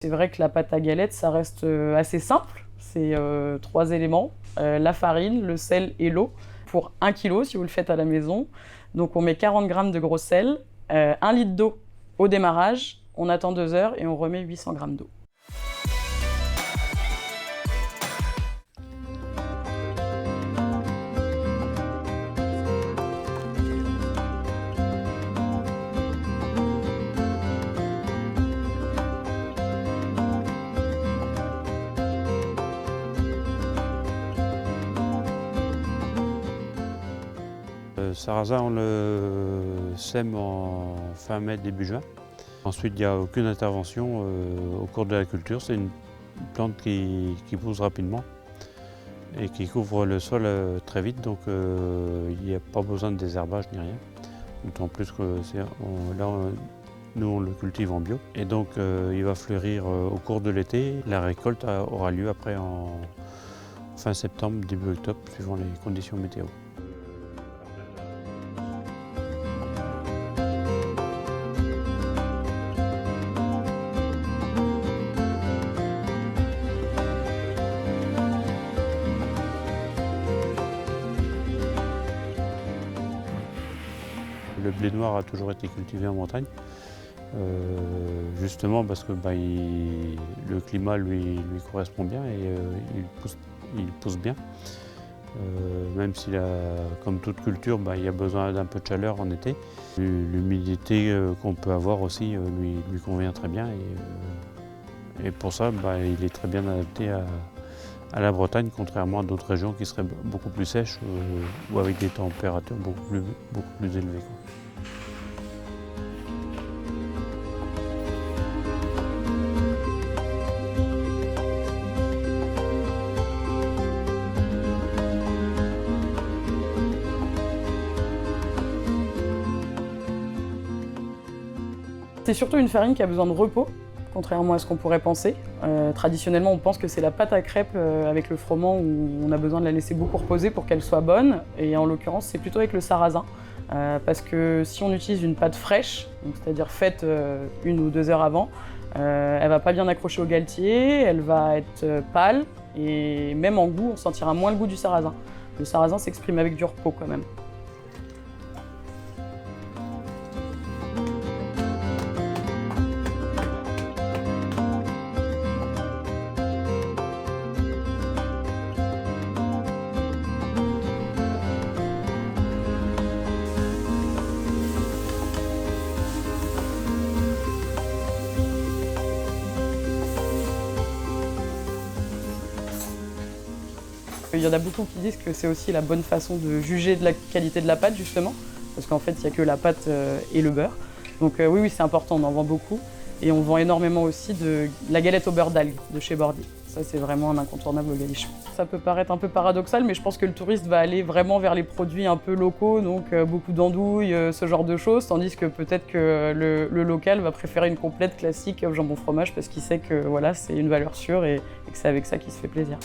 C'est vrai que la pâte à galette, ça reste assez simple. C'est 3 éléments, la farine, le sel et l'eau pour 1 kg si vous le faites à la maison. Donc on met 40 g de gros sel, 1 litre d'eau au démarrage, on attend 2 heures et on remet 800 g d'eau. Le sarrasin, on le sème en fin mai, début juin. Ensuite, il n'y a aucune intervention au cours de la culture. C'est une plante qui pousse rapidement et qui couvre le sol très vite, donc il n'y a pas besoin de désherbage ni rien. D'autant plus que nous on le cultive en bio. Et donc il va fleurir au cours de l'été. La récolte aura lieu après en fin septembre, début octobre, suivant les conditions météo. Le blé noir a toujours été cultivé en montagne, justement parce que le climat lui correspond bien et il pousse bien. Même s'il a, comme toute culture, il y a besoin d'un peu de chaleur en été. L'humidité qu'on peut avoir aussi lui convient très bien et pour ça il est très bien adapté à la Bretagne, contrairement à d'autres régions qui seraient beaucoup plus sèches ou avec des températures beaucoup plus élevées. C'est surtout une farine qui a besoin de repos, contrairement à ce qu'on pourrait penser. Traditionnellement, on pense que c'est la pâte à crêpes avec le froment où on a besoin de la laisser beaucoup reposer pour qu'elle soit bonne. Et en l'occurrence, c'est plutôt avec le sarrasin. Parce que si on utilise une pâte fraîche, c'est-à-dire faite 1 ou 2 heures avant, elle va pas bien accrocher au galetier, elle va être pâle et même en goût, on sentira moins le goût du sarrasin. Le sarrasin s'exprime avec du repos quand même. Il y en a beaucoup qui disent que c'est aussi la bonne façon de juger de la qualité de la pâte, justement, parce qu'en fait, il n'y a que la pâte et le beurre. Donc oui, c'est important, on en vend beaucoup. Et on vend énormément aussi de la galette au beurre d'algues de chez Bordy. Ça, c'est vraiment un incontournable au Galichon. Ça peut paraître un peu paradoxal, mais je pense que le touriste va aller vraiment vers les produits un peu locaux, donc beaucoup d'andouilles, ce genre de choses, tandis que peut-être que le local va préférer une complète classique au jambon fromage parce qu'il sait que voilà, c'est une valeur sûre et que c'est avec ça qu'il se fait plaisir.